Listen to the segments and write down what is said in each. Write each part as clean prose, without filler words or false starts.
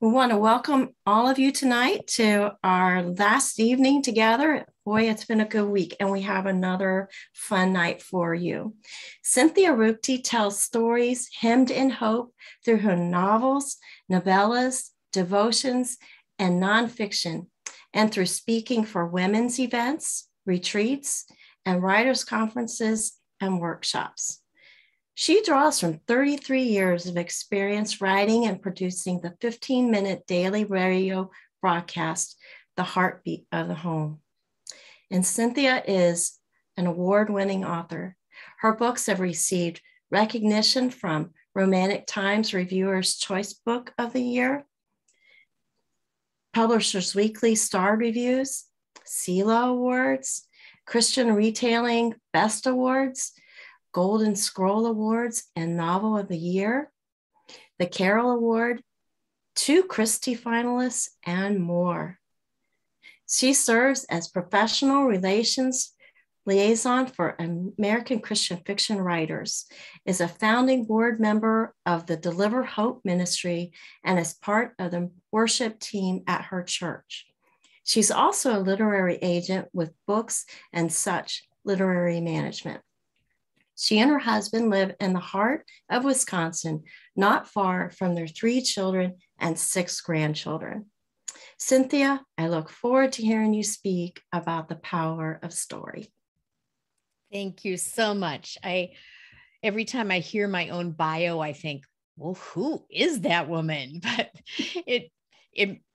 We want to welcome all of you tonight to our last evening together. Boy, it's been a good week, and we have another fun night for you. Cynthia Ruchti tells stories hemmed in hope through her novels, novellas, devotions, and nonfiction, and through speaking for women's events, retreats, and writers' conferences and workshops. She draws from 33 years of experience writing and producing the 15-minute daily radio broadcast, The Heartbeat of the Home. And Cynthia is an award-winning author. Her books have received recognition from Romantic Times Reviewer's Choice Book of the Year, Publishers Weekly Star Reviews, CELA Awards, Christian Retailing Best Awards, Golden Scroll Awards and Novel of the Year, the Carol Award, 2 Christie finalists, and more. She serves as professional relations liaison for American Christian Fiction Writers, is a founding board member of the Deliver Hope Ministry, and is part of the worship team at her church. She's also a literary agent with Books and Such Literary Management. She and her husband live in the heart of Wisconsin, not far from their 3 children and 6 grandchildren. Cynthia, I look forward to hearing you speak about the power of story. Thank you so much. Every time I hear my own bio, I think, well, who is that woman? But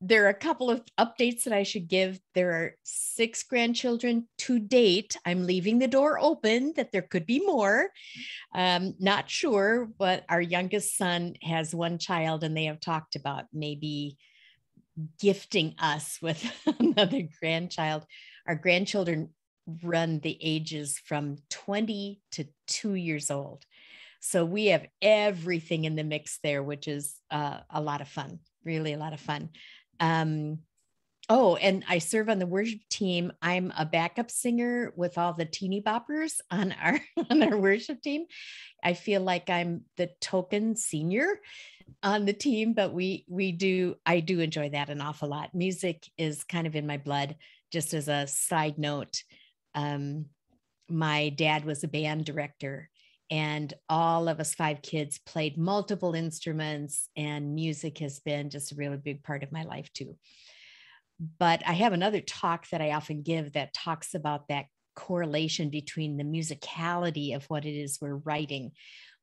there are a couple of updates that I should give. There are 6 grandchildren to date. I'm leaving the door open that there could be more. Not sure, but our youngest son has 1 child, and they have talked about maybe gifting us with another grandchild. Our grandchildren run the ages from 20 to 2 years old. So we have everything in the mix there, which is a lot of fun. Really a lot of fun. And I serve on the worship team. I'm a backup singer with all the teeny boppers on our worship team. I feel like I'm the token senior on the team, but I do enjoy that an awful lot. Music is kind of in my blood. Just as a side note, my dad was a band director, and all of us 5 kids played multiple instruments, and music has been just a really big part of my life too. But I have another talk that I often give that talks about that correlation between the musicality of what it is we're writing,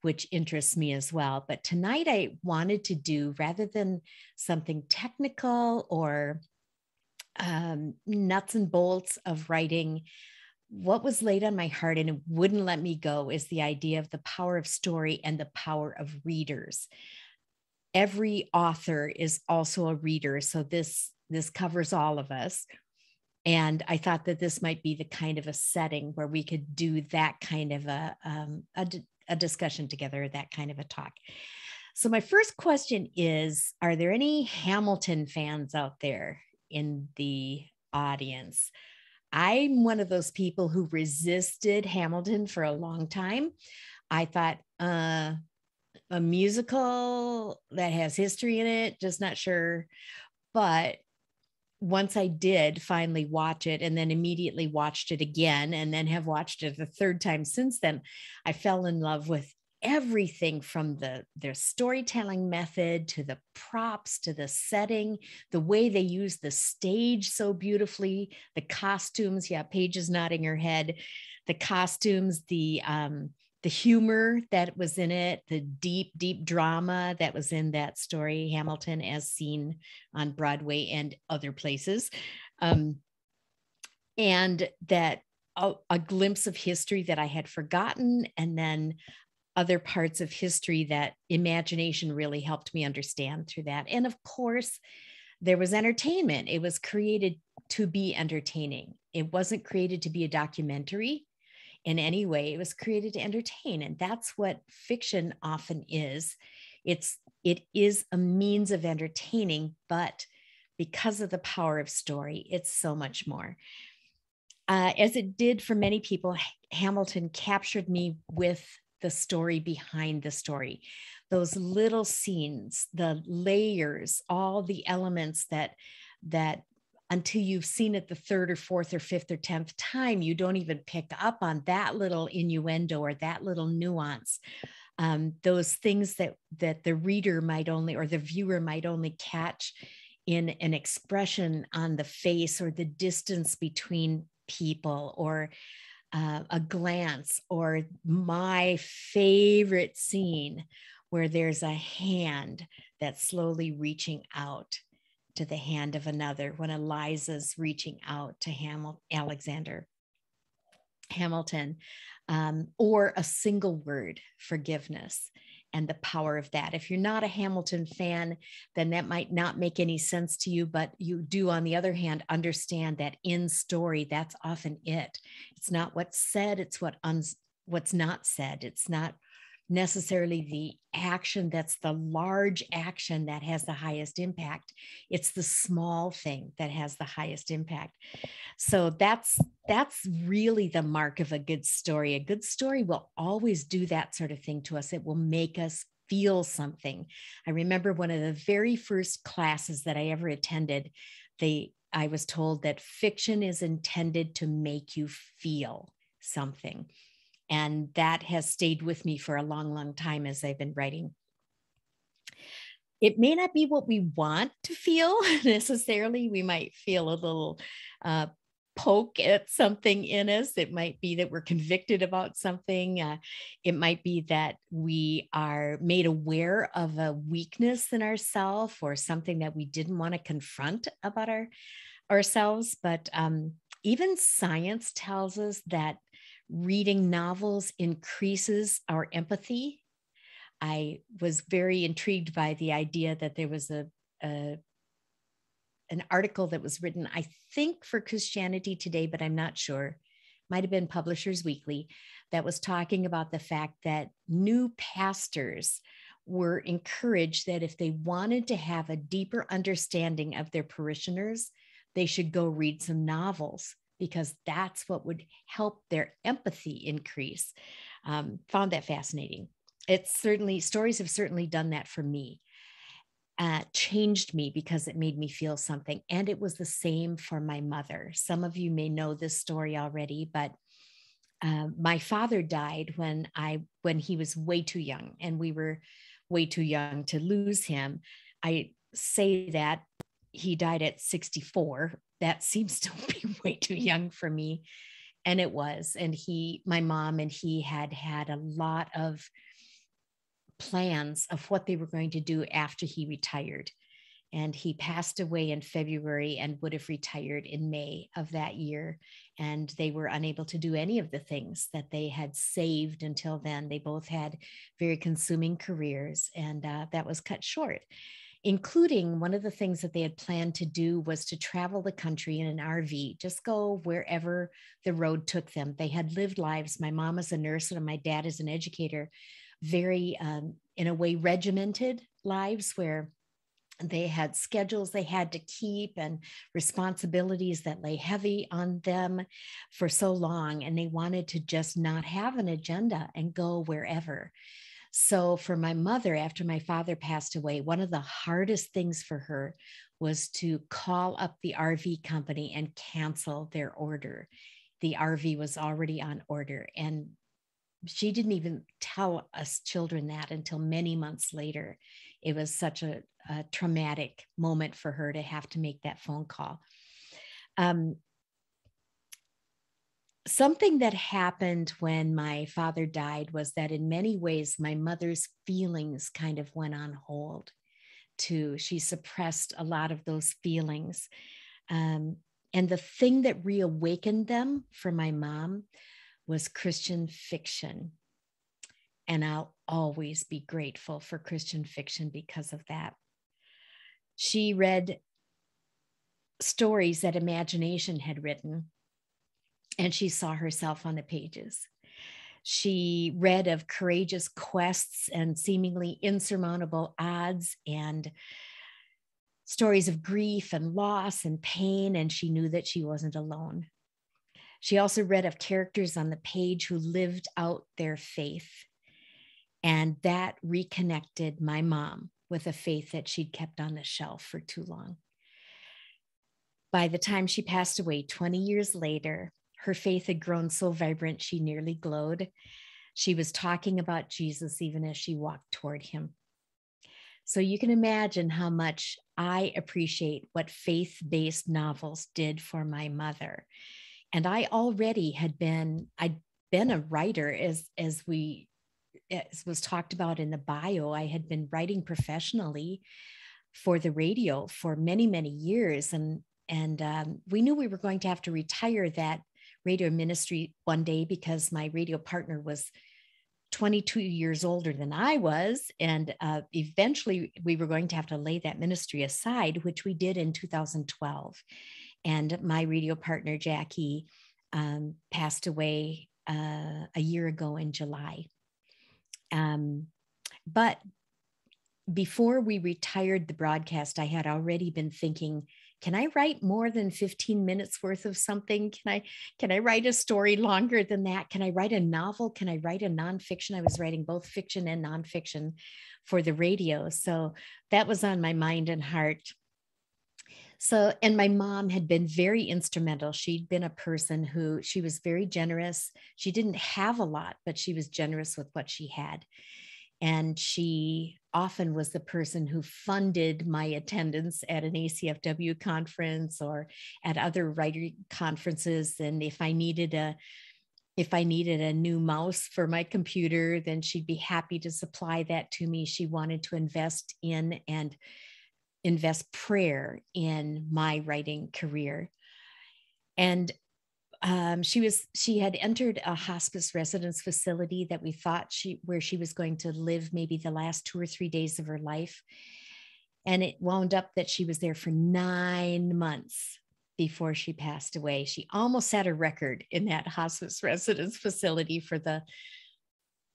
which interests me as well. But tonight I wanted to do, rather than something technical or nuts and bolts of writing, what was laid on my heart and it wouldn't let me go is the idea of the power of story and the power of readers. Every author is also a reader, so this covers all of us. And I thought that this might be the kind of a setting where we could do that kind of a discussion together, that kind of a talk. So my first question is, are there any Hamilton fans out there in the audience? I'm one of those people who resisted Hamilton for a long time. I thought a musical that has history in it, just not sure. But once I did finally watch it, and then immediately watched it again, and then have watched it a 3rd time since then, I fell in love with everything from their storytelling method to the props to the setting, the way they use the stage so beautifully, the costumes. Yeah, Paige is nodding her head. The costumes, the humor that was in it, the deep, deep drama that was in that story, Hamilton, as seen on Broadway and other places. And that a glimpse of history that I had forgotten, and then other parts of history that imagination really helped me understand through that. And of course, there was entertainment. It was created to be entertaining. It wasn't created to be a documentary in any way. It was created to entertain. And that's what fiction often is. It is a means of entertaining, but because of the power of story, it's so much more. As it did for many people, Hamilton captured me with the story behind the story, those little scenes, the layers, all the elements that until you've seen it the third or fourth or fifth or 10th time, you don't even pick up on that little innuendo or that little nuance. Those things that the reader might only, or the viewer might only catch in an expression on the face, or the distance between people, or a glance, or my favorite scene where there's a hand that's slowly reaching out to the hand of another, when Eliza's reaching out to Alexander Hamilton, or a single word, forgiveness, and the power of that. If you're not a Hamilton fan, then that might not make any sense to you, but you do, on the other hand, understand that in story, that's often it. It's not what's said, it's what's not said. It's not necessarily the action that's the large action that has the highest impact. It's the small thing that has the highest impact. So that's really the mark of a good story. A good story will always do that sort of thing to us. It will make us feel something. I remember one of the very first classes that I ever attended, I was told that fiction is intended to make you feel something. And that has stayed with me for a long, long time as I've been writing. It may not be what we want to feel necessarily. We might feel a little poke at something in us. It might be that we're convicted about something. It might be that we are made aware of a weakness in ourselves, or something that we didn't want to confront about ourselves. But even science tells us that reading novels increases our empathy. I was very intrigued by the idea that there was an article that was written, I think for Christianity Today, but I'm not sure. Might have been Publishers Weekly, that was talking about the fact that new pastors were encouraged that if they wanted to have a deeper understanding of their parishioners, they should go read some novels, because that's what would help their empathy increase. Found that fascinating. Stories have certainly done that for me, changed me, because it made me feel something. And it was the same for my mother. Some of you may know this story already, but my father died when he was way too young, and we were way too young to lose him. I say that he died at 64. That seems to be way too young for me. And it was. And my mom and he had a lot of plans of what they were going to do after he retired. And he passed away in February and would have retired in May of that year. And they were unable to do any of the things that they had saved until then. They both had very consuming careers, and that was cut short. Including, one of the things that they had planned to do was to travel the country in an RV, just go wherever the road took them. They had lived lives. My mom is a nurse and my dad is an educator, very, in a way, regimented lives, where they had schedules they had to keep and responsibilities that lay heavy on them for so long. And they wanted to just not have an agenda and go wherever. So for my mother, after my father passed away, one of the hardest things for her was to call up the RV company and cancel their order. The RV was already on order, and she didn't even tell us children that until many months later. It was such a traumatic moment for her to have to make that phone call. Something that happened when my father died was that in many ways, my mother's feelings kind of went on hold too. She suppressed a lot of those feelings. And the thing that reawakened them for my mom was Christian fiction. And I'll always be grateful for Christian fiction because of that. She read stories that imagination had written, and she saw herself on the pages. She read of courageous quests and seemingly insurmountable odds, and stories of grief and loss and pain, and she knew that she wasn't alone. She also read of characters on the page who lived out their faith. And that reconnected my mom with a faith that she'd kept on the shelf for too long. By the time she passed away 20 years later, her faith had grown so vibrant she nearly glowed. She was talking about Jesus even as she walked toward him. So you can imagine how much I appreciate what faith-based novels did for my mother. And I already I'd been a writer, as was talked about in the bio. I had been writing professionally for the radio for many, many years. And we knew we were going to have to retire that radio ministry one day because my radio partner was 22 years older than I was. And eventually we were going to have to lay that ministry aside, which we did in 2012. And my radio partner, Jackie, passed away a year ago in July. But before we retired the broadcast, I had already been thinking, can I write more than 15 minutes worth of something? Can I write a story longer than that? Can I write a novel? Can I write a nonfiction? I was writing both fiction and nonfiction for the radio. So that was on my mind and heart. So, and my mom had been very instrumental. She'd been a person who, she was very generous. She didn't have a lot, but she was generous with what she had. And she often was the person who funded my attendance at an ACFW conference or at other writer conferences. And if I needed a new mouse for my computer, then she'd be happy to supply that to me. She wanted to invest in and invest prayer in my writing career. And she had entered a hospice residence facility that we thought where she was going to live maybe the last 2 or 3 days of her life. And it wound up that she was there for 9 months before she passed away. She almost set a record in that hospice residence facility for the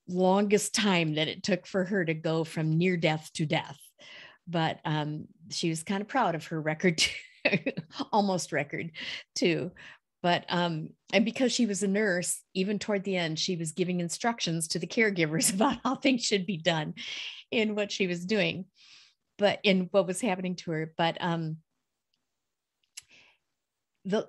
longest time that it took for her to go from near death to death. But she was kind of proud of her record, almost record too. But, and because she was a nurse, even toward the end, she was giving instructions to the caregivers about how things should be done in what she was doing, but in what was happening to her. But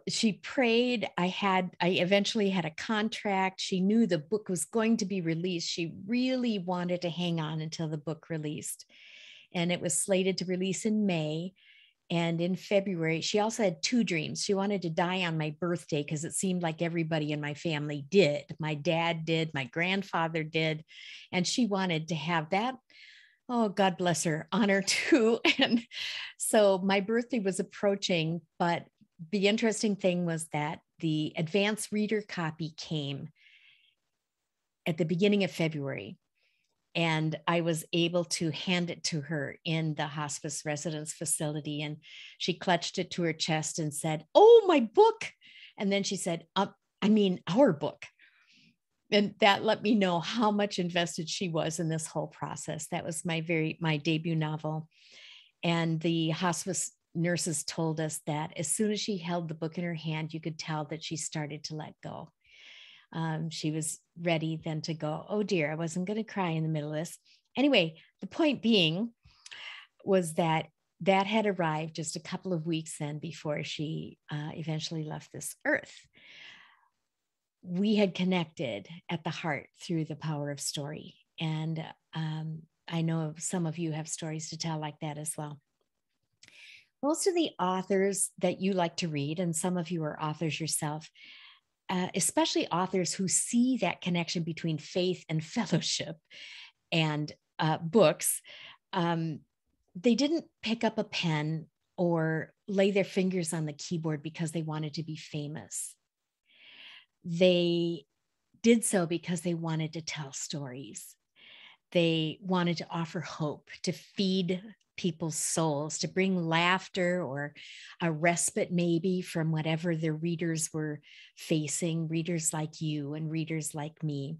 she prayed. I eventually had a contract. She knew the book was going to be released. She really wanted to hang on until the book released. And it was slated to release in May. And in February, she also had 2 dreams. She wanted to die on my birthday because it seemed like everybody in my family did. My dad did, my grandfather did, and she wanted to have that, oh, God bless her, honor too. And so my birthday was approaching, but the interesting thing was that the advance reader copy came at the beginning of February. And I was able to hand it to her in the hospice residence facility. And she clutched it to her chest and said, "Oh, my book." And then she said, our book. And that let me know how much invested she was in this whole process. That was my debut novel. And the hospice nurses told us that as soon as she held the book in her hand, you could tell that she started to let go. She was ready then to go, oh dear, I wasn't going to cry in the middle of this. Anyway, the point being was that had arrived just a couple of weeks then before she eventually left this earth. We had connected at the heart through the power of story. And I know some of you have stories to tell like that as well. Most of the authors that you like to read, and some of you are authors yourself, especially authors who see that connection between faith and fellowship and books, they didn't pick up a pen or lay their fingers on the keyboard because they wanted to be famous. They did so because they wanted to tell stories. They wanted to offer hope, to feed people's souls, to bring laughter or a respite maybe from whatever their readers were facing, readers like you and readers like me.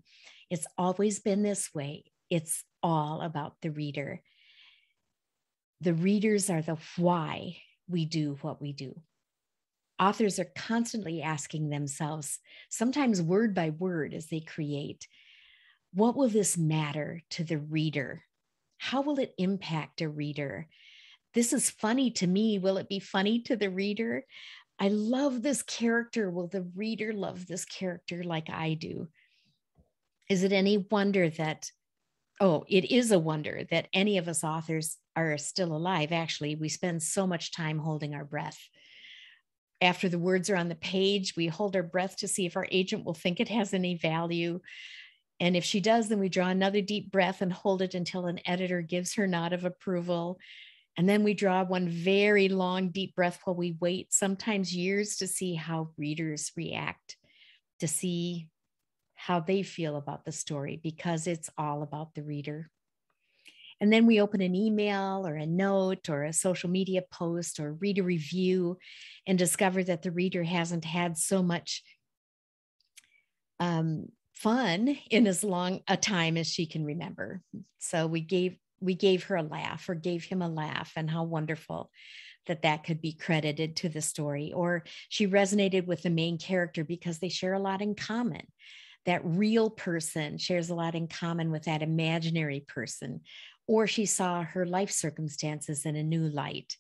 It's always been this way. It's all about the reader. The readers are the why we do what we do. Authors are constantly asking themselves, sometimes word by word as they create, What will this matter to the reader? How will it impact a reader? This is funny to me. Will it be funny to the reader? I love this character. Will the reader love this character like I do? Is it any wonder that, oh, it is a wonder that any of us authors are still alive. Actually, we spend so much time holding our breath. After the words are on the page, we hold our breath to see if our agent will think it has any value. And if she does, then we draw another deep breath and hold it until an editor gives her nod of approval. And then we draw one very long, deep breath while we wait, sometimes years, to see how readers react, to see how they feel about the story, because it's all about the reader. And then we open an email or a note or a social media post or read a review and discover that the reader hasn't had so much fun in as long a time as she can remember. So we gave her a laugh, or gave him a laugh, and how wonderful that could be credited to the story. Or she resonated with the main character because they share a lot in common. That real person shares a lot in common with that imaginary person. Or she saw her life circumstances in a new light.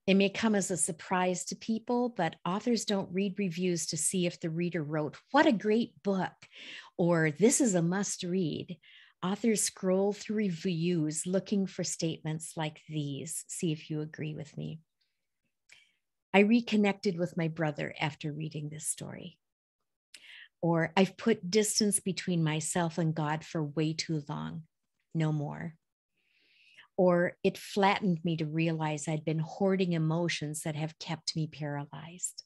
It may come as a surprise to people, but authors don't read reviews to see if the reader wrote, "What a great book," or "This is a must read." Authors scroll through reviews looking for statements like these. See if you agree with me. "I reconnected with my brother after reading this story." Or, "I've put distance between myself and God for way too long. No more." Or, "It flattened me to realize I'd been hoarding emotions that have kept me paralyzed."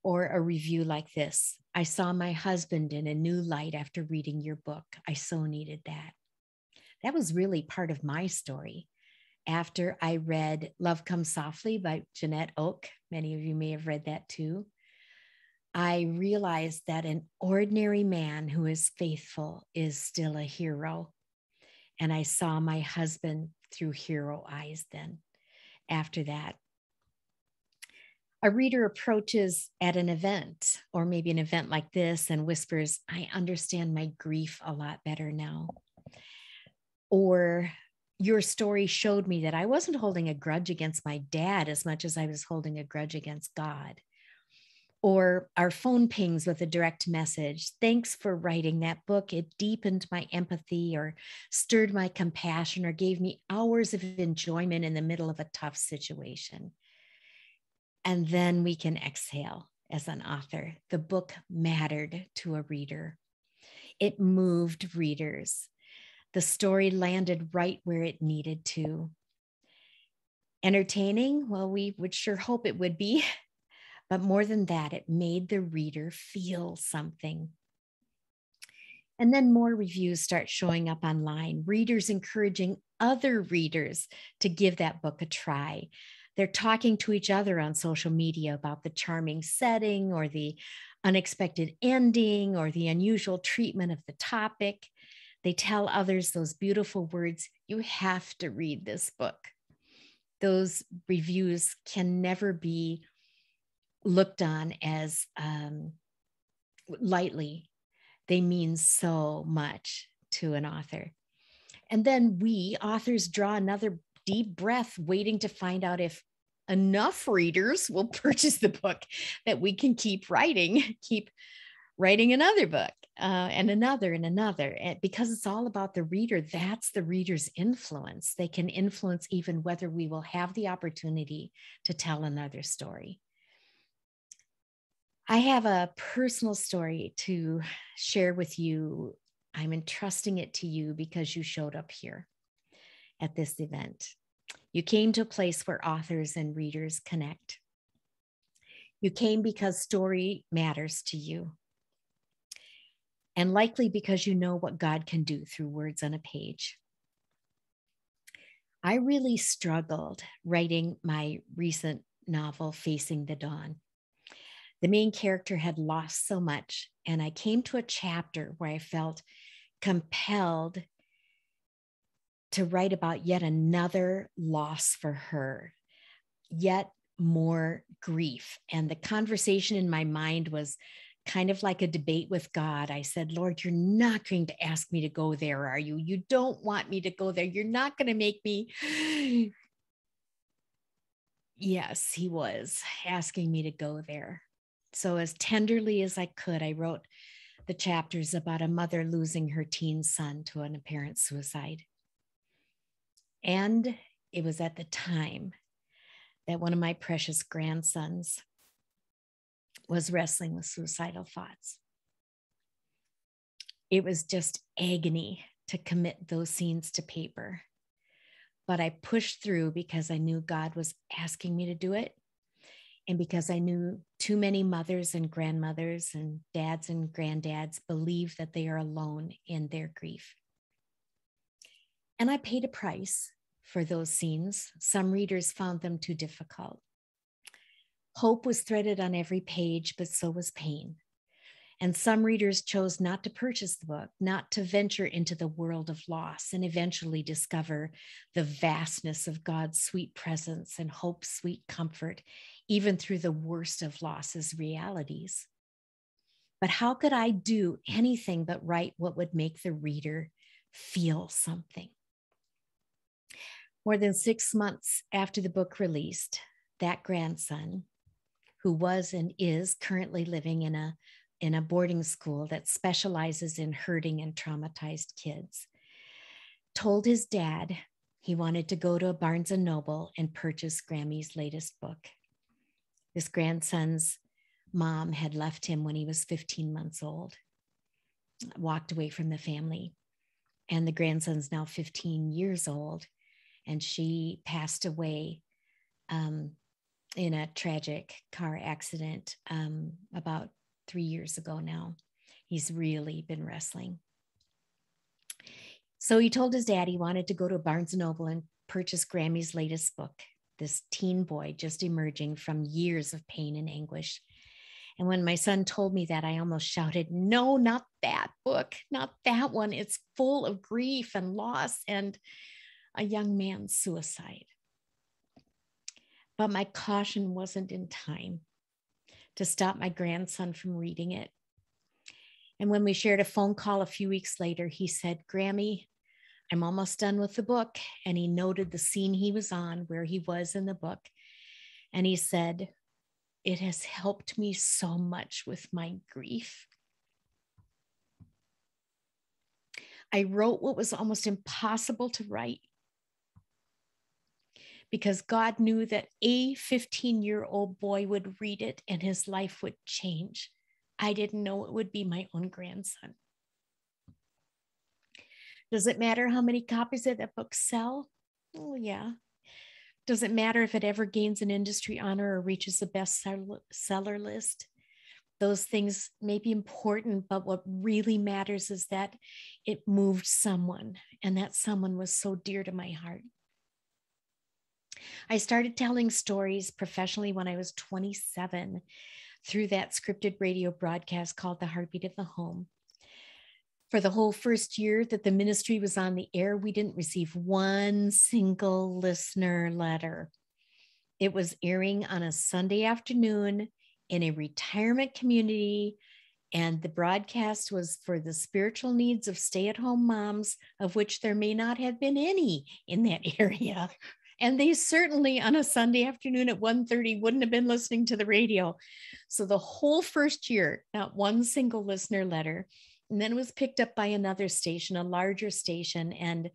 Or a review like this: "I saw my husband in a new light after reading your book. I so needed that." That was really part of my story. After I read Love Comes Softly by Jeanette Oak, many of you may have read that too, I realized that an ordinary man who is faithful is still a hero. And I saw my husband through hero eyes then. After that, a reader approaches at an event, or maybe an event like this, and whispers, "I understand my grief a lot better now." Or, "Your story showed me that I wasn't holding a grudge against my dad as much as I was holding a grudge against God." Or our phone pings with a direct message: "Thanks for writing that book. It deepened my empathy, or stirred my compassion, or gave me hours of enjoyment in the middle of a tough situation." And then we can exhale as an author. The book mattered to a reader. It moved readers. The story landed right where it needed to. Entertaining? Well, we would sure hope it would be. But more than that, it made the reader feel something. And then more reviews start showing up online, readers encouraging other readers to give that book a try. They're talking to each other on social media about the charming setting, or the unexpected ending, or the unusual treatment of the topic. They tell others those beautiful words: "You have to read this book." Those reviews can never be looked on as lightly. They mean so much to an author. And then we authors draw another deep breath, waiting to find out if enough readers will purchase the book that we can keep writing another book, and another and another. And because it's all about the reader, that's the reader's influence. They can influence even whether we will have the opportunity to tell another story. I have a personal story to share with you. I'm entrusting it to you because you showed up here at this event. You came to a place where authors and readers connect. You came because story matters to you, and likely because you know what God can do through words on a page. I really struggled writing my recent novel, Facing the Dawn. The main character had lost so much, and I came to a chapter where I felt compelled to write about yet another loss for her, yet more grief. And the conversation in my mind was kind of like a debate with God. I said, Lord, you're not going to ask me to go there, are you? You don't want me to go there. You're not going to make me. Yes, he was asking me to go there. So as tenderly as I could, I wrote the chapters about a mother losing her teen son to an apparent suicide. And it was at the time that one of my precious grandsons was wrestling with suicidal thoughts. It was just agony to commit those scenes to paper. But I pushed through because I knew God was asking me to do it. And because I knew too many mothers and grandmothers and dads and granddads believe that they are alone in their grief. And I paid a price for those scenes. Some readers found them too difficult. Hope was threaded on every page, but so was pain. And some readers chose not to purchase the book, not to venture into the world of loss and eventually discover the vastness of God's sweet presence and hope's sweet comfort, even through the worst of loss's realities. But how could I do anything but write what would make the reader feel something? More than 6 months after the book released, that grandson, who was and is currently living in a boarding school that specializes in hurting and traumatized kids, told his dad he wanted to go to a Barnes & Noble and purchase Grammy's latest book. This grandson's mom had left him when he was 15 months old, walked away from the family. And the grandson's now 15 years old, and she passed away in a tragic car accident about 3 years ago now. He's really been wrestling. So he told his dad he wanted to go to Barnes & Noble and purchase Grammy's latest book, this teen boy just emerging from years of pain and anguish. And when my son told me that, I almost shouted, no, not that book, not that one. It's full of grief and loss and a young man's suicide. But my caution wasn't in time to stop my grandson from reading it. And when we shared a phone call a few weeks later, he said, Grammy, I'm almost done with the book. And he noted the scene he was on, where he was in the book. And he said, it has helped me so much with my grief. I wrote what was almost impossible to write because God knew that a 15-year-old boy would read it and his life would change. I didn't know it would be my own grandson. Does it matter how many copies of that book sell? Oh, yeah. Does it matter if it ever gains an industry honor or reaches the bestseller list? Those things may be important, but what really matters is that it moved someone, and that someone was so dear to my heart. I started telling stories professionally when I was 27 through that scripted radio broadcast called The Heartbeat of the Home. For the whole first year that the ministry was on the air, we didn't receive one single listener letter. It was airing on a Sunday afternoon in a retirement community, and the broadcast was for the spiritual needs of stay-at-home moms, of which there may not have been any in that area. And they certainly on a Sunday afternoon at 1:30 wouldn't have been listening to the radio. So the whole first year, not one single listener letter. And then it was picked up by another station, a larger station, and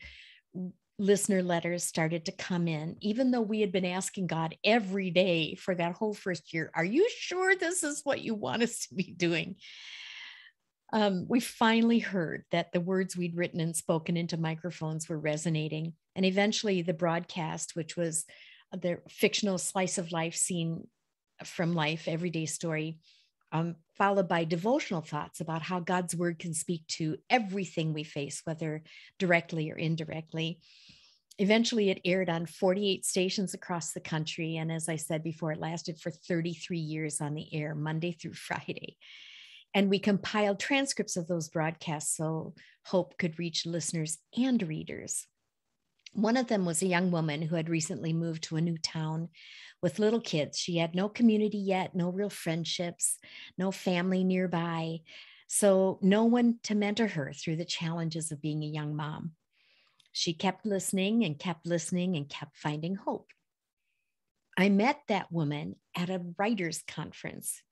listener letters started to come in, even though we had been asking God every day for that whole first year, are you sure this is what you want us to be doing? We finally heard that the words we'd written and spoken into microphones were resonating. And eventually the broadcast, which was the fictional slice of life scene from life, everyday story, followed by devotional thoughts about how God's word can speak to everything we face, whether directly or indirectly. Eventually, it aired on 48 stations across the country. And as I said before, it lasted for 33 years on the air, Monday through Friday. And we compiled transcripts of those broadcasts so hope could reach listeners and readers. One of them was a young woman who had recently moved to a new town with little kids. She had no community yet, no real friendships, no family nearby. So, no one to mentor her through the challenges of being a young mom. She kept listening and kept listening and kept finding hope. I met that woman at a writer's conference.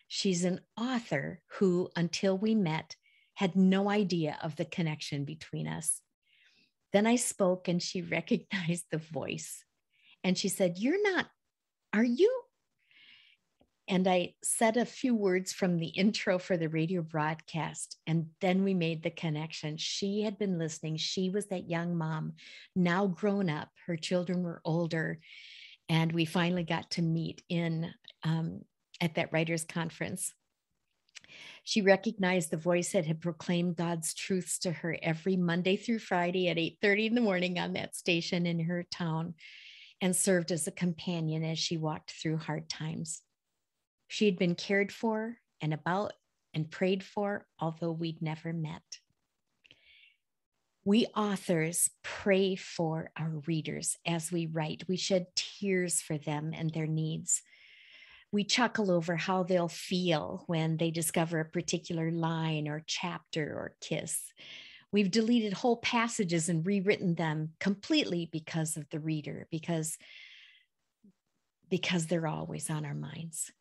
She's an author who, until we met, had no idea of the connection between us. Then I spoke and she recognized the voice. And she said, "You're not, are you?" And I said a few words from the intro for the radio broadcast. And then we made the connection. She had been listening. She was that young mom, now grown up. Her children were older. And we finally got to meet at that writers' conference. She recognized the voice that had proclaimed God's truths to her every Monday through Friday at 8:30 in the morning on that station in her town, and served as a companion as she walked through hard times. She had been cared for and about and prayed for, although we'd never met. We authors pray for our readers as we write. We shed tears for them and their needs. We chuckle over how they'll feel when they discover a particular line or chapter or kiss. We've deleted whole passages and rewritten them completely because of the reader, because they're always on our minds.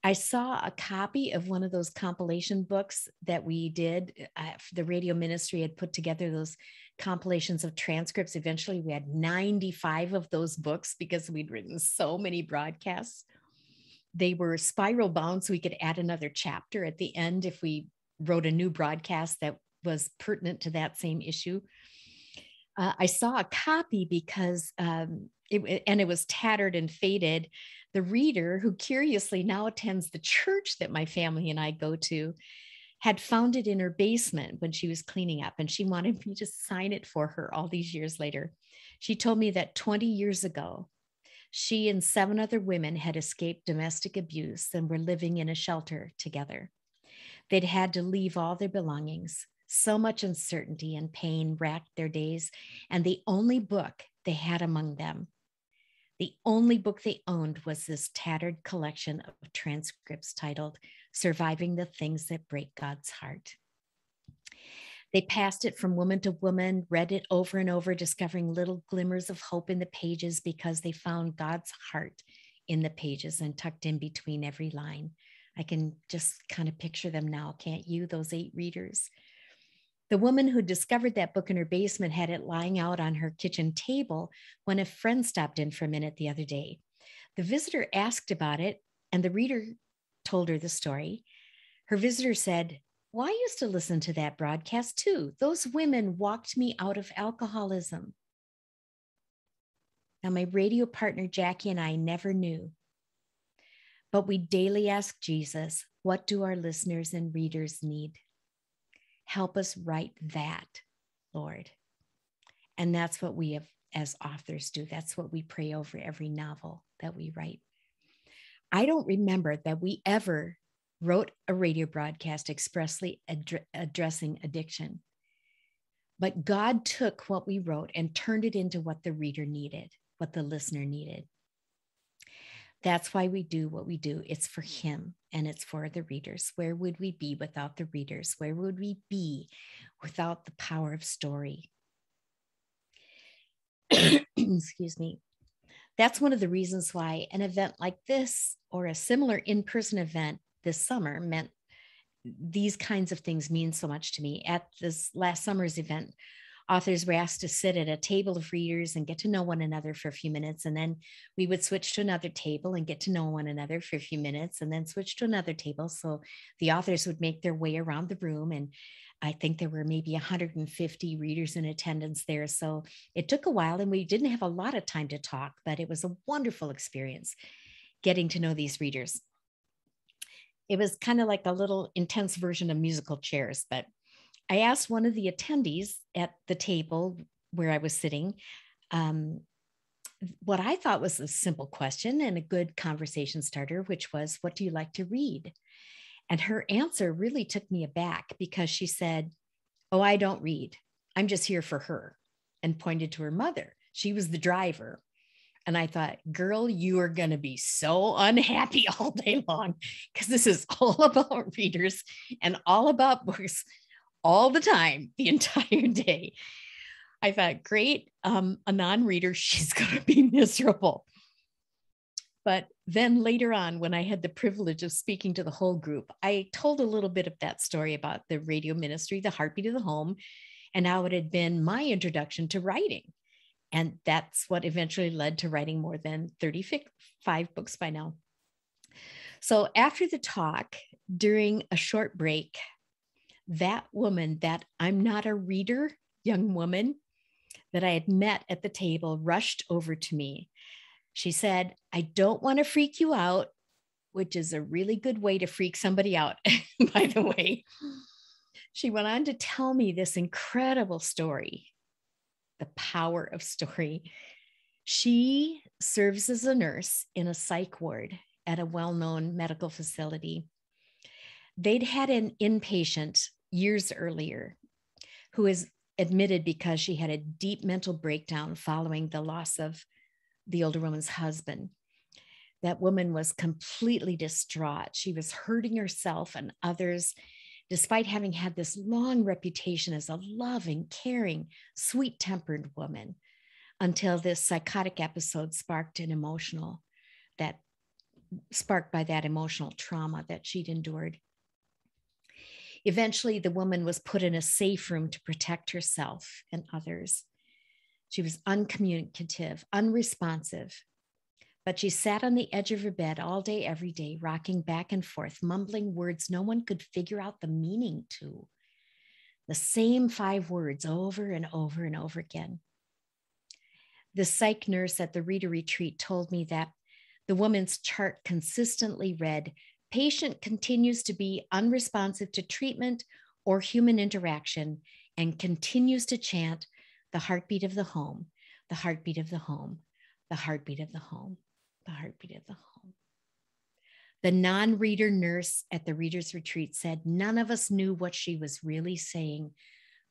I saw a copy of one of those compilation books that we did. The radio ministry had put together those compilations of transcripts. Eventually, we had 95 of those books because we'd written so many broadcasts. They were spiral bound, so we could add another chapter at the end if we wrote a new broadcast that was pertinent to that same issue. I saw a copy because it was tattered and faded. The reader, who curiously now attends the church that my family and I go to, had found it in her basement when she was cleaning up, and she wanted me to sign it for her all these years later. She told me that 20 years ago, she and 7 other women had escaped domestic abuse and were living in a shelter together. They'd had to leave all their belongings. So much uncertainty and pain racked their days, and the only book they had among them, the only book they owned, was this tattered collection of transcripts titled "Surviving the Things That Break God's Heart." They passed it from woman to woman, read it over and over, discovering little glimmers of hope in the pages because they found God's heart in the pages and tucked in between every line. I can just kind of picture them now, can't you? Those 8 readers. The woman who discovered that book in her basement had it lying out on her kitchen table when a friend stopped in for a minute the other day. The visitor asked about it, and the reader told her the story. Her visitor said, "Well, I used to listen to that broadcast too. Those women walked me out of alcoholism." Now, my radio partner, Jackie, and I never knew, but we daily ask Jesus, what do our listeners and readers need? Help us write that, Lord. And that's what we have as authors do. That's what we pray over every novel that we write. I don't remember that we ever wrote a radio broadcast expressly addressing addiction. But God took what we wrote and turned it into what the reader needed, what the listener needed. That's why we do what we do. It's for Him and it's for the readers. Where would we be without the readers? Where would we be without the power of story? Excuse me. That's one of the reasons why an event like this or a similar in-person event this summer meant these kinds of things mean so much to me. At this last summer's event, authors were asked to sit at a table of readers and get to know one another for a few minutes. And then we would switch to another table and get to know one another for a few minutes and then switch to another table. So the authors would make their way around the room. And I think there were maybe 150 readers in attendance there. So it took a while and we didn't have a lot of time to talk, but it was a wonderful experience getting to know these readers. It was kind of like a little intense version of musical chairs, but I asked one of the attendees at the table where I was sitting what I thought was a simple question and a good conversation starter, which was, "What do you like to read?" And her answer really took me aback because she said, "Oh, I don't read. I'm just here for her." and pointed to her mother. She was the driver. And I thought, girl, you are going to be so unhappy all day long because this is all about readers and all about books all the time, the entire day. I thought, great, a non-reader, she's going to be miserable. But then later on, when I had the privilege of speaking to the whole group, I told a little bit of that story about the radio ministry, The Heartbeat of the Home, and how it had been my introduction to writing. And that's what eventually led to writing more than 35 books by now. So after the talk, during a short break, that woman, that I'm not a reader young woman that I had met at the table, rushed over to me. She said, I don't want to freak you out, which is a really good way to freak somebody out, by the way. She went on to tell me this incredible story. The power of story. She serves as a nurse in a psych ward at a well-known medical facility. They'd had an inpatient years earlier who was admitted because she had a deep mental breakdown following the loss of the older woman's husband. That woman was completely distraught. She was hurting herself and others, despite having had this long reputation as a loving, caring, sweet-tempered woman, until this psychotic episode sparked by that emotional trauma that she'd endured. Eventually, the woman was put in a safe room to protect herself and others. She was uncommunicative, unresponsive, but she sat on the edge of her bed all day, every day, rocking back and forth, mumbling words no one could figure out the meaning to. The same 5 words over and over and over again. The psych nurse at the reader retreat told me that the woman's chart consistently read, patient continues to be unresponsive to treatment or human interaction and continues to chant the heartbeat of the home, the heartbeat of the home, the heartbeat of the home, the heartbeat of the home. The non-reader nurse at the reader's retreat said, none of us knew what she was really saying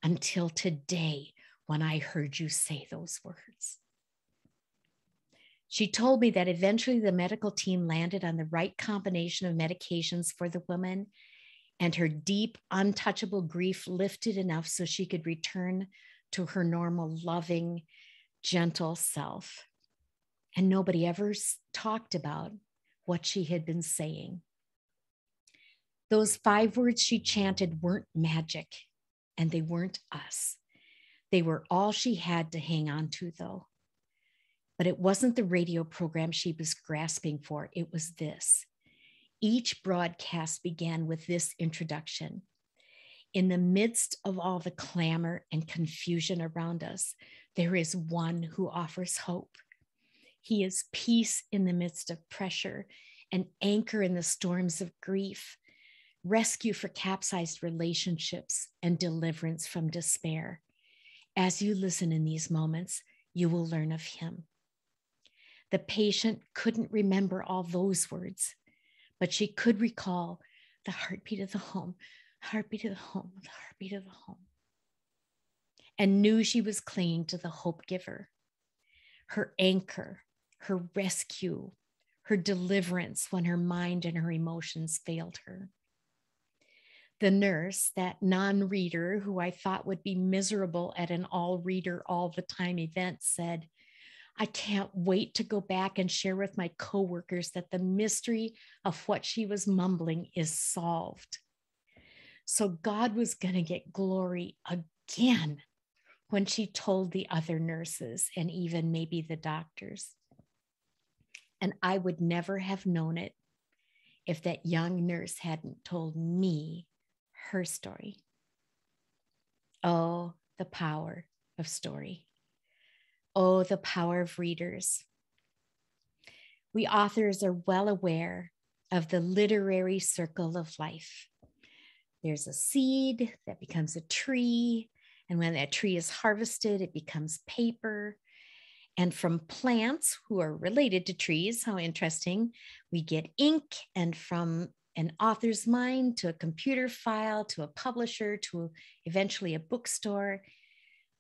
until today when I heard you say those words. She told me that eventually the medical team landed on the right combination of medications for the woman, and her deep, untouchable grief lifted enough so she could return to her normal, loving, gentle self. And nobody ever talked about what she had been saying. Those 5 words she chanted weren't magic, and they weren't us. They were all she had to hang on to, though. But it wasn't the radio program she was grasping for. It was this. Each broadcast began with this introduction. In the midst of all the clamor and confusion around us, there is one who offers hope. He is peace in the midst of pressure, an anchor in the storms of grief, rescue for capsized relationships, and deliverance from despair. As you listen in these moments, you will learn of him. The patient couldn't remember all those words, but she could recall the heartbeat of the home, heartbeat of the home, the heartbeat of the home, and knew she was clinging to the hope giver, her anchor, her rescue, her deliverance when her mind and her emotions failed her. The nurse, that non-reader who I thought would be miserable at an all-reader all the time event, said, I can't wait to go back and share with my coworkers that the mystery of what she was mumbling is solved. So God was going to get glory again when she told the other nurses and even maybe the doctors. And I would never have known it if that young nurse hadn't told me her story. Oh, the power of story. Oh, the power of readers. We authors are well aware of the literary circle of life. There's a seed that becomes a tree, and when that tree is harvested, it becomes paper. And from plants who are related to trees, how interesting, we get ink, and from an author's mind to a computer file, to a publisher, to eventually a bookstore,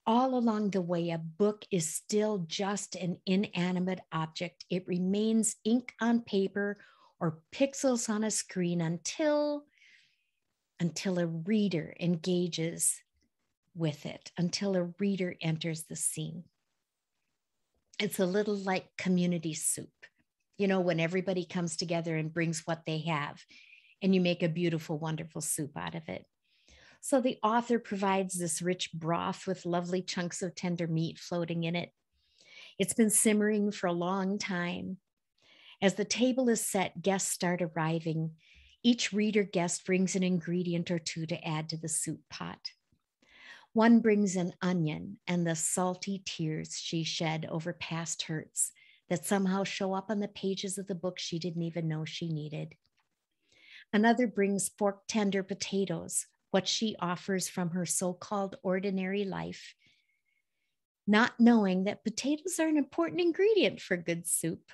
All along the way, a book is still just an inanimate object. It remains ink on paper or pixels on a screen until a reader engages with it, until a reader enters the scene. It's a little like community soup. You know, when everybody comes together and brings what they have, and you make a beautiful, wonderful soup out of it. So the author provides this rich broth with lovely chunks of tender meat floating in it. It's been simmering for a long time. As the table is set, guests start arriving. Each reader guest brings an ingredient or two to add to the soup pot. One brings an onion and the salty tears she shed over past hurts that somehow show up on the pages of the book she didn't even know she needed. Another brings fork tender potatoes, what she offers from her so-called ordinary life, not knowing that potatoes are an important ingredient for good soup.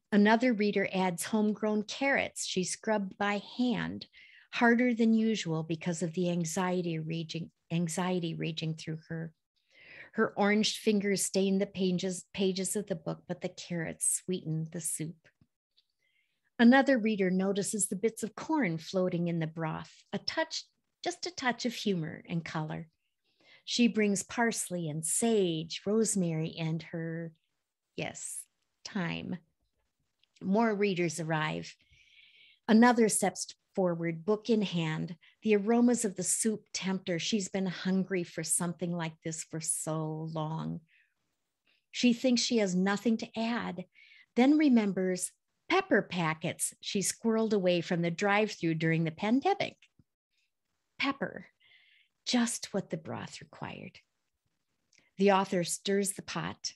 Another reader adds homegrown carrots she scrubbed by hand, harder than usual because of the anxiety raging through her. Her orange fingers stain the pages of the book, but the carrots sweeten the soup. Another reader notices the bits of corn floating in the broth, just a touch of humor and color. She brings parsley and sage, rosemary, and her, thyme. More readers arrive. Another steps forward, book in hand. The aromas of the soup tempt her. She's been hungry for something like this for so long. She thinks she has nothing to add, then remembers pepper packets she squirreled away from the drive-thru during the pandemic. Pepper, just what the broth required. The author stirs the pot.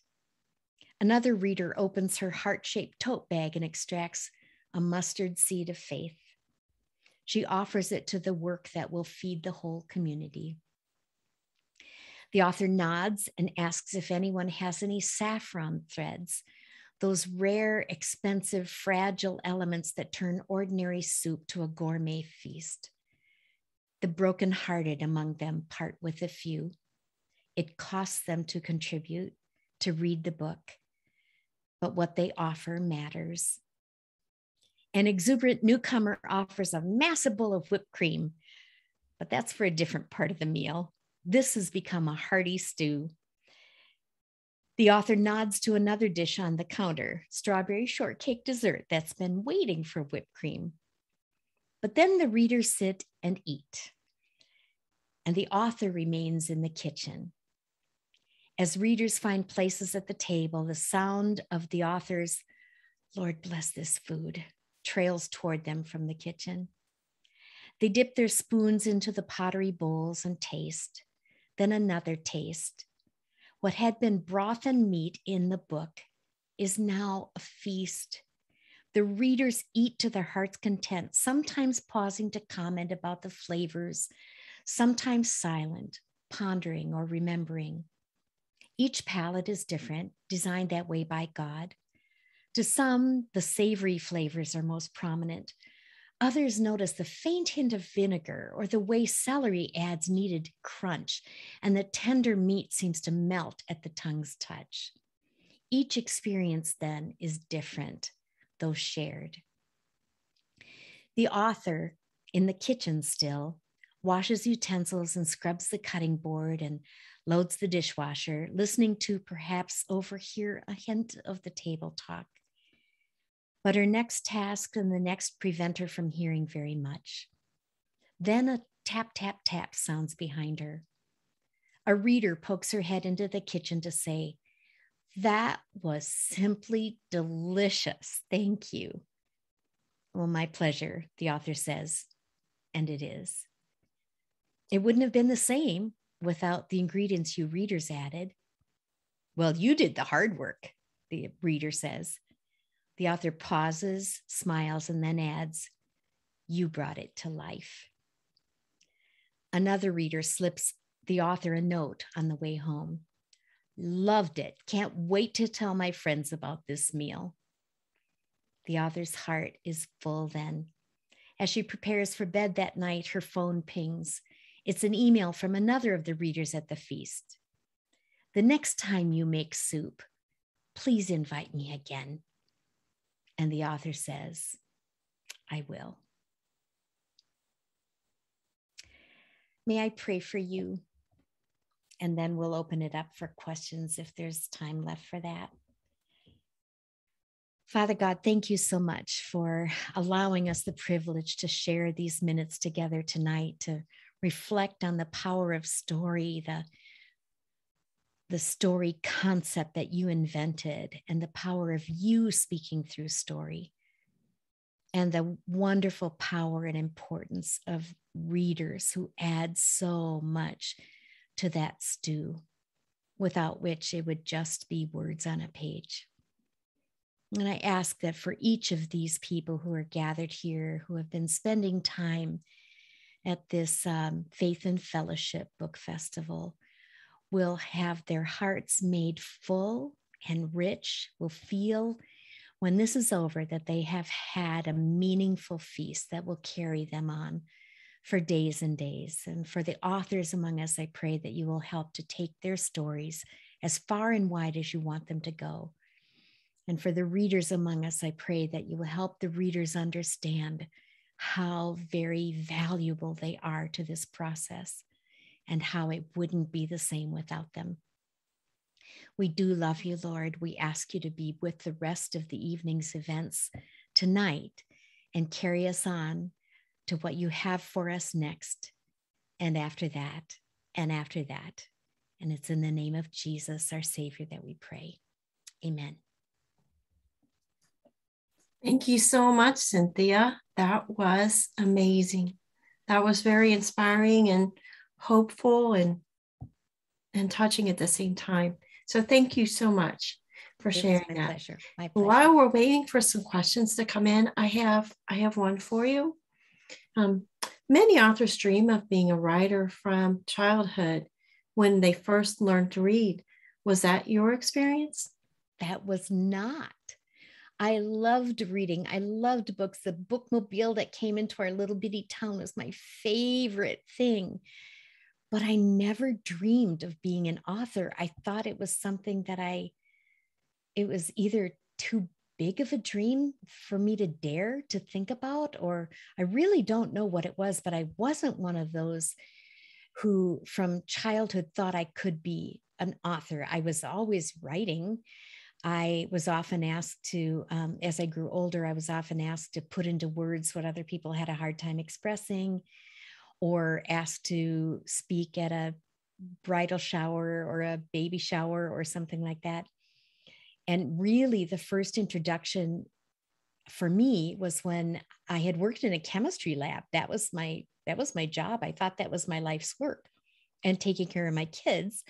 Another reader opens her heart-shaped tote bag and extracts a mustard seed of faith. She offers it to the work that will feed the whole community. The author nods and asks if anyone has any saffron threads, those rare, expensive, fragile elements that turn ordinary soup to a gourmet feast. The brokenhearted among them part with a few. It costs them to contribute, to read the book, but what they offer matters. An exuberant newcomer offers a massive bowl of whipped cream, but that's for a different part of the meal. This has become a hearty stew. The author nods to another dish on the counter, strawberry shortcake dessert that's been waiting for whipped cream. But then the readers sit and eat, and the author remains in the kitchen. As readers find places at the table, the sound of the author's "Lord bless this food" trails toward them from the kitchen. They dip their spoons into the pottery bowls and taste, then another taste. What had been broth and meat in the book is now a feast. The readers eat to their heart's content, sometimes pausing to comment about the flavors, sometimes silent, pondering or remembering. Each palate is different, designed that way by God. To some, the savory flavors are most prominent. Others notice the faint hint of vinegar or the way celery adds needed crunch, and the tender meat seems to melt at the tongue's touch. Each experience then is different, though shared. The author, in the kitchen still, washes utensils and scrubs the cutting board and loads the dishwasher, listening to perhaps overhear a hint of the table talk. But her next task and the next prevent her from hearing very much. Then a tap, tap, tap sounds behind her. A reader pokes her head into the kitchen to say, "That was simply delicious. Thank you." "Well, my pleasure," the author says, and it is. "It wouldn't have been the same without the ingredients you readers added." "Well, you did the hard work," the reader says. The author pauses, smiles, and then adds, "You brought it to life." Another reader slips the author a note on the way home. "Loved it. Can't wait to tell my friends about this meal." The author's heart is full then. As she prepares for bed that night, her phone pings. It's an email from another of the readers at the feast. The next time you make soup, please invite me again. And the author says, I will. May I pray for you? And then we'll open it up for questions if there's time left for that. Father God, thank you so much for allowing us the privilege to share these minutes together tonight, to reflect on the power of story, the story concept that you invented, and the power of you speaking through story, and the wonderful power and importance of readers who add so much to that stew, without which it would just be words on a page. And I ask that for each of these people who are gathered here, who have been spending time at this Faith and Fellowship Book Festival, will have their hearts made full and rich, will feel when this is over that they have had a meaningful feast that will carry them on for days and days. And for the authors among us, I pray that you will help to take their stories as far and wide as you want them to go. And for the readers among us, I pray that you will help the readers understand how very valuable they are to this process and how it wouldn't be the same without them. We do love you, Lord. We ask you to be with the rest of the evening's events tonight and carry us on to what you have for us next, and after that, and after that. And it's in the name of Jesus, our Savior, that we pray. Amen. Thank you so much, Cynthia. That was amazing. That was very inspiring and hopeful and touching at the same time. So thank you so much for sharing that. Pleasure. My pleasure. While we're waiting for some questions to come in, I have one for you. Many authors dream of being a writer from childhood when they first learned to read. Was that your experience? That was not. I loved reading. I loved books. The bookmobile that came into our little bitty town was my favorite thing. But I never dreamed of being an author. I thought it was something that it was either too big of a dream for me to dare to think about, or I really don't know what it was, but I wasn't one of those who from childhood thought I could be an author. I was always writing. I was often asked to, as I grew older, I was often asked to put into words what other people had a hard time expressing, or asked to speak at a bridal shower or a baby shower or something like that. And really the first introduction for me was when I had worked in a chemistry lab. That was my job. I thought that was my life's work, and taking care of my kids.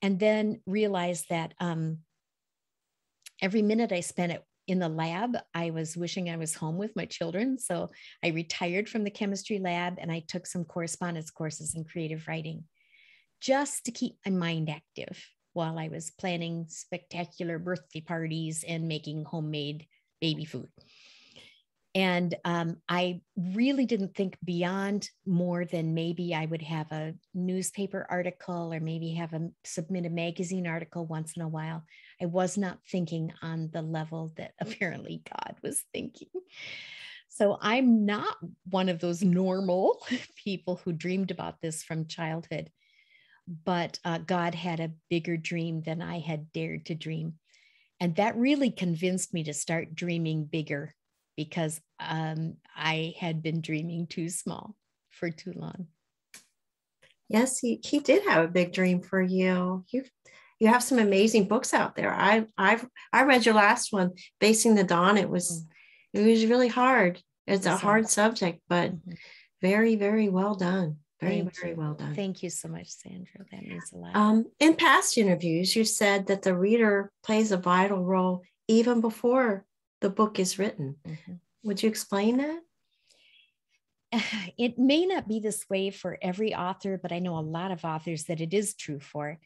And then realized that every minute I spent in the lab, I was wishing I was home with my children. So I retired from the chemistry lab and I took some correspondence courses in creative writing just to keep my mind active while I was planning spectacular birthday parties and making homemade baby food. And I really didn't think beyond more than maybe I would have a newspaper article or maybe submit a magazine article once in a while. I was not thinking on the level that apparently God was thinking. So I'm not one of those normal people who dreamed about this from childhood, but God had a bigger dream than I had dared to dream. And that really convinced me to start dreaming bigger, because I had been dreaming too small for too long. Yes, he did have a big dream for you. You have some amazing books out there. I read your last one, Facing the Dawn. It was really hard. It's a hard subject, but very, very well done. Very well done. Thank you so much, Sandra. That means a lot. In past interviews, you said that the reader plays a vital role even before the book is written. Would you explain that? It may not be this way for every author, but I know a lot of authors that it is true for.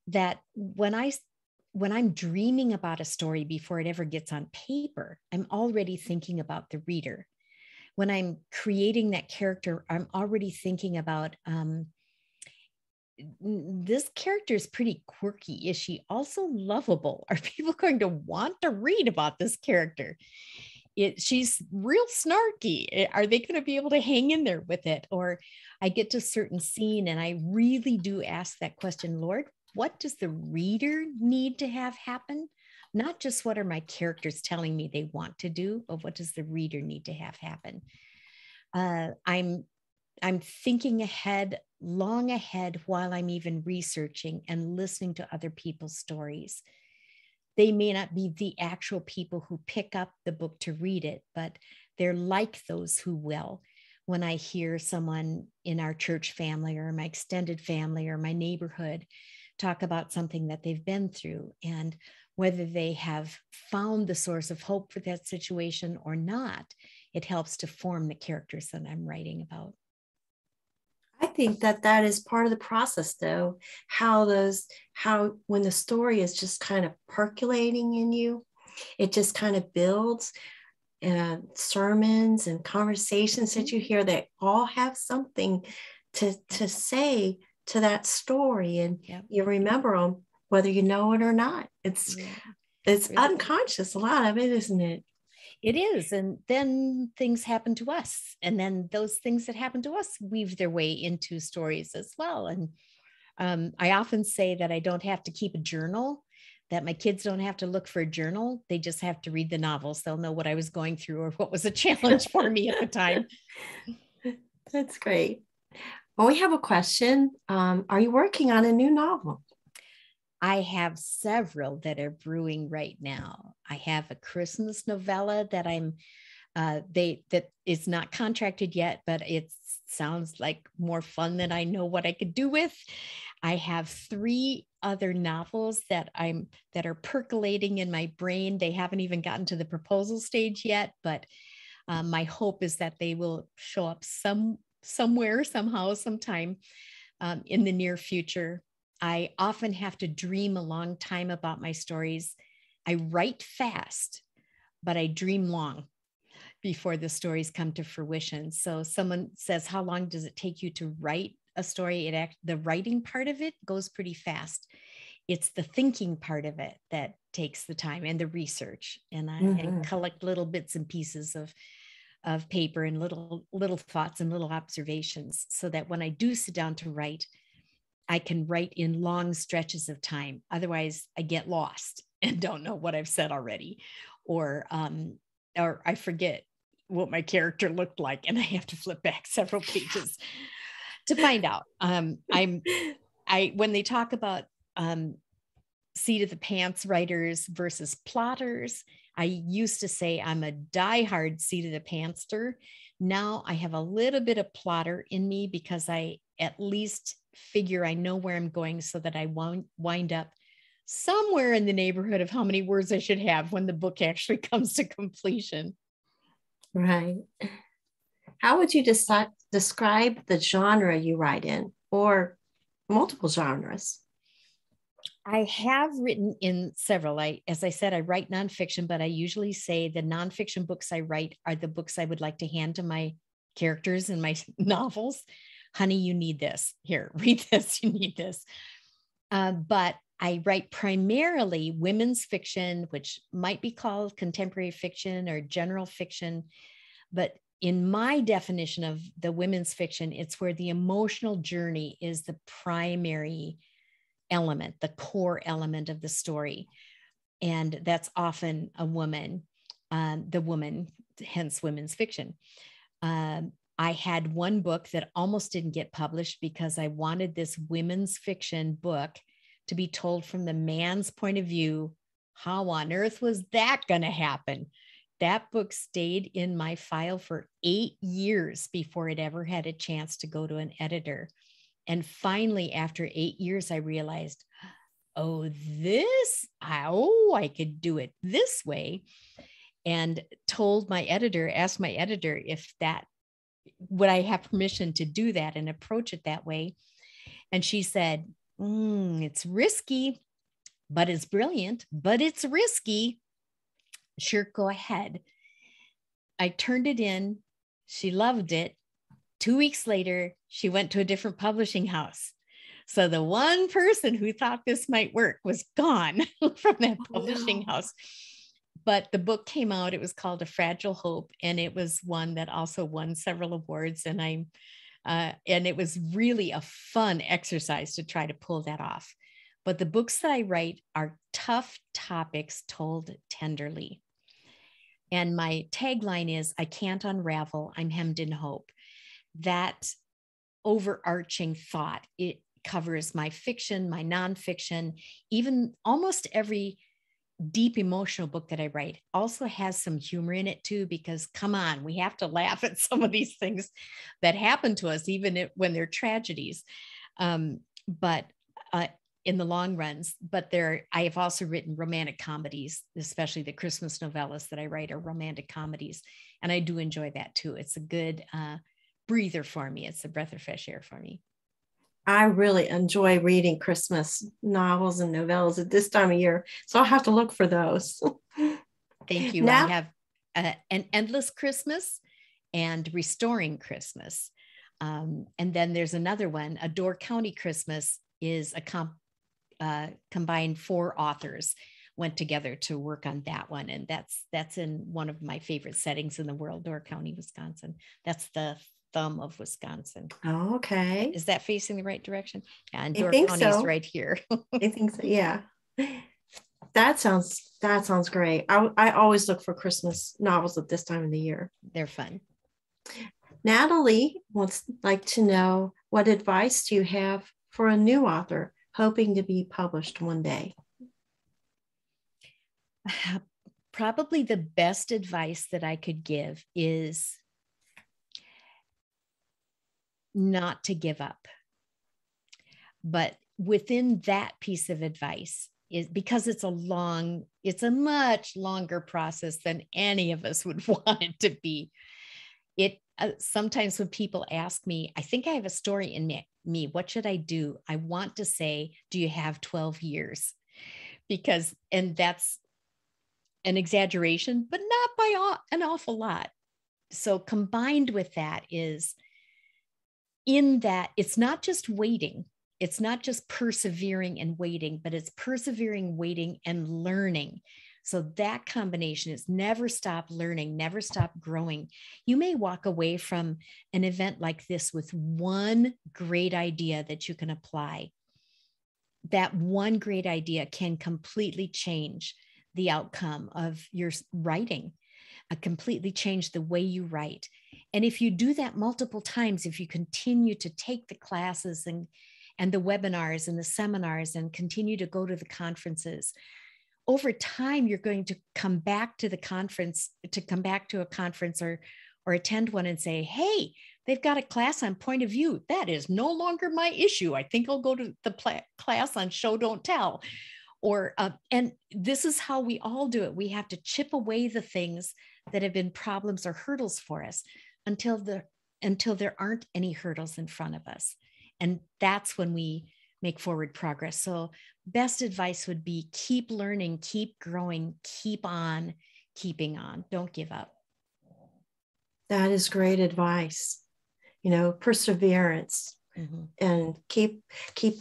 That when I'm dreaming about a story before it ever gets on paper, I'm already thinking about the reader. when I'm creating that character, I'm already thinking about this character is pretty quirky. Is she also lovable? Are people going to want to read about this character? She's real snarky. Are they going to be able to hang in there with it? Or I get to a certain scene and I really do ask that question, Lord, what does the reader need to have happen? Not just what are my characters telling me they want to do, but what does the reader need to have happen? I'm thinking ahead, long ahead, while I'm even researching and listening to other people's stories. They may not be the actual people who pick up the book to read it, but they're like those who will. When I hear someone in our church family or my extended family or my neighborhood talk about something that they've been through, and whether they have found the source of hope for that situation or not, it helps to form the characters that I'm writing about. I think that is part of the process, though, how when the story is just kind of percolating in you, it just kind of builds sermons and conversations that you hear that all have something to say to that story, and you remember them whether you know it or not. It's really unconscious, a lot of it, isn't it? It is. And then things happen to us. And then those things that happen to us weave their way into stories as well. And I often say that I don't have to keep a journal, that my kids don't have to look for a journal. They just have to read the novels. They'll know what I was going through or what was a challenge for me at the time. That's great. Well, we have a question. Are you working on a new novel? I have several that are brewing right now. I have a Christmas novella that that is not contracted yet, but it sounds like more fun than I know what I could do with. I have 3 other novels that are percolating in my brain. They haven't even gotten to the proposal stage yet, but my hope is that they will show up somewhere, somehow, sometime in the near future. I often have to dream a long time about my stories. I write fast, but I dream long before the stories come to fruition. So someone says, how long does it take you to write a story? The writing part of it goes pretty fast. It's the thinking part of it that takes the time, and the research. And I collect little bits and pieces of paper and little thoughts and little observations, so that when I do sit down to write, I can write in long stretches of time. Otherwise, I get lost and don't know what I've said already, or I forget what my character looked like, and I have to flip back several pages to find out. When they talk about seat of the pants writers versus plotters, I used to say I'm a diehard seat of the pantster. Now I have a little bit of plotter in me, because I at least figure I know where I'm going, so that I won't wind up somewhere in the neighborhood of how many words I should have when the book actually comes to completion. Right. How would you describe the genre you write in, or multiple genres? I have written in several. As I said, I write nonfiction, but I usually say the nonfiction books I write are the books I would like to hand to my characters in my novels. Honey, you need this. Here, read this. You need this. But I write primarily women's fiction, which might be called contemporary fiction or general fiction. But in my definition of the women's fiction, it's where the emotional journey is the primary element, the core element of the story. And that's often a woman, the woman, hence women's fiction. I had one book that almost didn't get published because I wanted this women's fiction book to be told from the man's point of view. How on earth was that going to happen? That book stayed in my file for 8 years before it ever had a chance to go to an editor. And finally, after 8 years, I realized, I could do it this way. And asked my editor if would I have permission to do that and approach it that way? And she said, it's risky, but it's brilliant, but it's risky. Sure, go ahead. I turned it in. She loved it. 2 weeks later, she went to a different publishing house. So the one person who thought this might work was gone from that publishing house. But the book came out. It was called A Fragile Hope, and it was one that also won several awards. And it was really a fun exercise to try to pull that off. But the books that I write are tough topics told tenderly. And my tagline is, I can't unravel, I'm hemmed in hope. That overarching thought, it covers my fiction, my nonfiction, even almost every deep emotional book that I write also has some humor in it too, because come on, we have to laugh at some of these things that happen to us, even when they're tragedies. But in the long runs, I have also written romantic comedies, especially the Christmas novellas that I write are romantic comedies. And I do enjoy that too. It's a good breather for me. It's a breath of fresh air for me. I really enjoy reading Christmas novels and novellas at this time of year. So I'll have to look for those. Thank you. Now, I have An Endless Christmas and Restoring Christmas. And then there's another one, A Door County Christmas is combined 4 authors went together to work on that one. And that's in one of my favorite settings in the world, Door County, Wisconsin. That's the thumb of Wisconsin. Oh, okay. Is that facing the right direction? Yeah, and I Door think County is so. right here. I think so. Yeah. That sounds great. I always look for Christmas novels at this time of the year. They're fun. Natalie wants like to know, what advice do you have for a new author hoping to be published one day? Probably the best advice that I could give is not to give up. But within that piece of advice is, because it's a much longer process than any of us would want it to be. Sometimes when people ask me, I think I have a story in me, what should I do? I want to say, do you have 12 years? And that's an exaggeration, but not by an awful lot. So combined with that is, in that it's not just waiting. It's not just persevering and waiting, but it's persevering, waiting, and learning. So that combination is never stop learning, never stop growing. You may walk away from an event like this with one great idea that you can apply. That one great idea can completely change the outcome of your writing, completely change the way you write. And if you do that multiple times, if you continue to take the classes and the webinars and the seminars and continue to go to the conferences, over time, you're going to come back to a conference or attend one and say, hey, they've got a class on point of view. That is no longer my issue. I think I'll go to the class on show, don't tell. And this is how we all do it. We have to chip away the things that have been problems or hurdles for us until there aren't any hurdles in front of us. And that's when we make forward progress. So best advice would be, keep learning, keep growing, keep on keeping on. Don't give up. That is great advice. Perseverance. Mm-hmm. And keep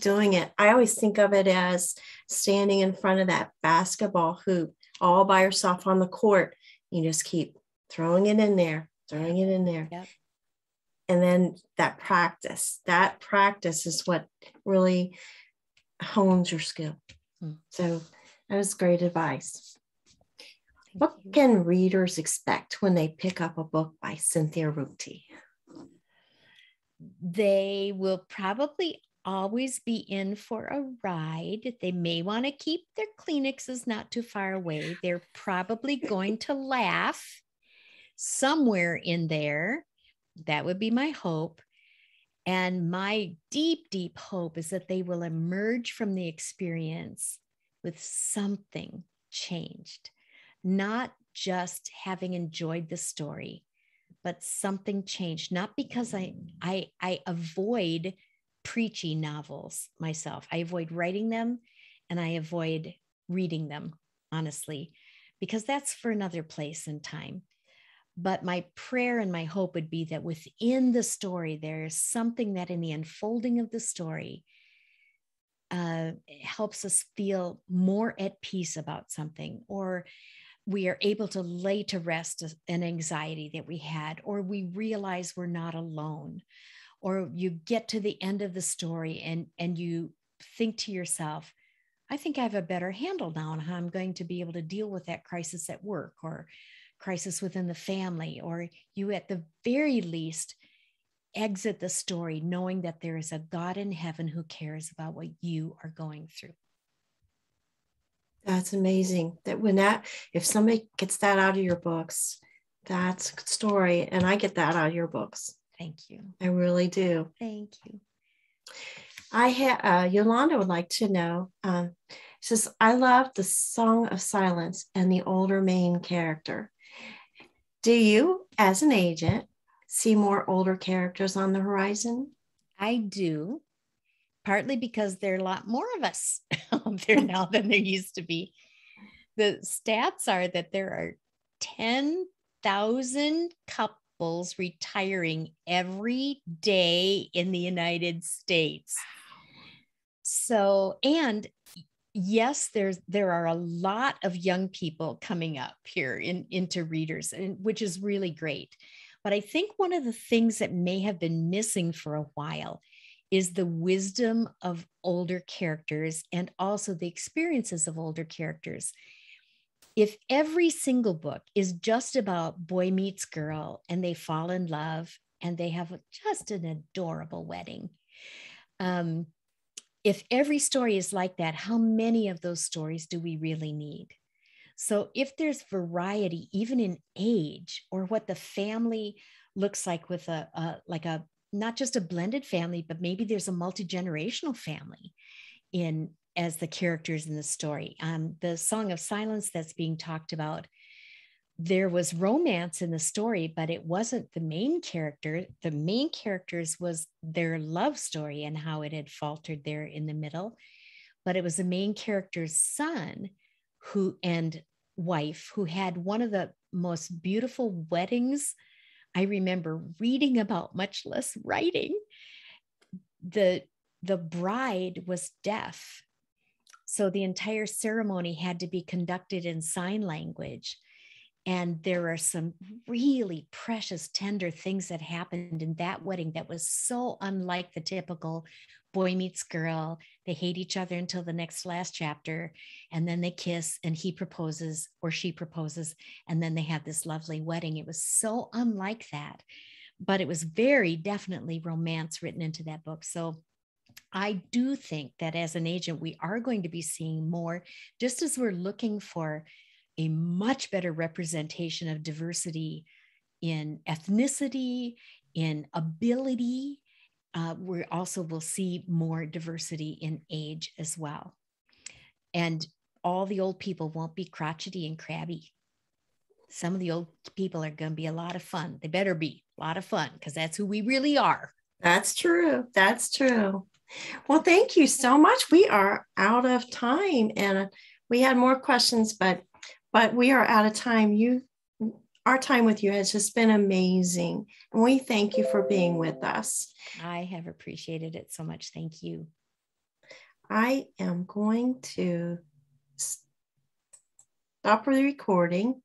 doing it. I always think of it as standing in front of that basketball hoop all by yourself on the court. You just keep throwing it in there. Yep. And then that practice is what really hones your skill. So that was great advice. What can readers expect when they pick up a book by Cynthia Ruchti? They will probably always be in for a ride. They may want to keep their Kleenexes not too far away. They're probably going to laugh somewhere in there. That would be my hope. And my deep, deep hope is that they will emerge from the experience with something changed, not just having enjoyed the story, but something changed. Not because I avoid preachy novels myself. I avoid writing them and I avoid reading them, honestly, because that's for another place and time. But my prayer and my hope would be that within the story, there is something that in the unfolding of the story helps us feel more at peace about something, or we are able to lay to rest an anxiety that we had, or we realize we're not alone, or you get to the end of the story and you think to yourself, I think I have a better handle now on how I'm going to be able to deal with that crisis at work or crisis within the family, or you at the very least exit the story knowing that there is a God in heaven who cares about what you are going through. That's amazing. If somebody gets that out of your books, that's a good story. And I get that out of your books. Thank you. I really do. Thank you. Yolanda would like to know, says, I love the Song of Silence and the older main character. Do you, as an agent, see more older characters on the horizon? I do, partly because there are a lot more of us out there now than there used to be. The stats are that there are 10,000 couples retiring every day in the United States. So, and yes, there are a lot of young people coming up here into readers, which is really great. But I think one of the things that may have been missing for a while is the wisdom of older characters and also the experiences of older characters. If every single book is just about boy meets girl and they fall in love and they have just an adorable wedding, if every story is like that, how many of those stories do we really need? So if there's variety, even in age or what the family looks like with not just a blended family, but maybe there's a multi-generational family as the characters in the story. The Song of Silence that's being talked about, there was romance in the story, but it wasn't the main character. The main characters was their love story and how it had faltered there in the middle. But it was the main character's son and wife who had one of the most beautiful weddings I remember reading about, much less writing. The bride was deaf, so the entire ceremony had to be conducted in sign language. And there are some really precious, tender things that happened in that wedding that was so unlike the typical boy meets girl. They hate each other until the last chapter, and then they kiss and he proposes or she proposes, and then they have this lovely wedding. It was so unlike that, but it was very definitely romance written into that book. So I do think that as an agent, we are going to be seeing more, just as we're looking for a much better representation of diversity in ethnicity, in ability. We also will see more diversity in age as well. And all the old people won't be crotchety and crabby. Some of the old people are going to be a lot of fun. They better be a lot of fun, because that's who we really are. That's true. That's true. Well, thank you so much. We are out of time, and we had more questions, but we are out of time. Our time with you has just been amazing, and we thank you for being with us. I have appreciated it so much. Thank you. I am going to stop the recording.